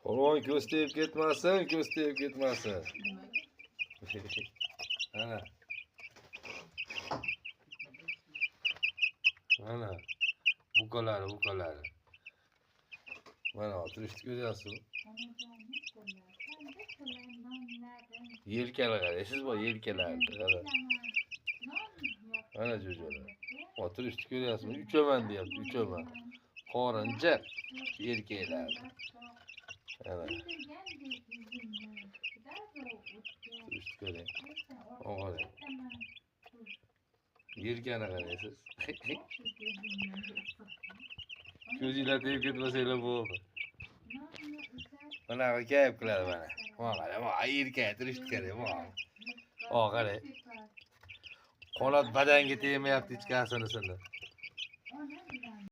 Qo'rg'on ko'z tegib ketmasin, ko'z tegib ketmasin. Ana. Mana. Buqalari. Mana turishni ko'ryapsizmi? Yelkalar qaraysiz bu yelkalar. Mana jo'jalar. Turishni ko'ryapsizmi? Uchaman deyapti, uchaman. Qorincha yelkalar. Ana. Turishni ko'ring. O'g'il. Yelkani qaraysiz. Ko'zinglar tegib ketmasanglar bo'ldi. Mana kayf qiladi mana. Mana yelkaga turishni kerak, mana. Qarang. Qanot badanga tegmayapti hech qaysinisini.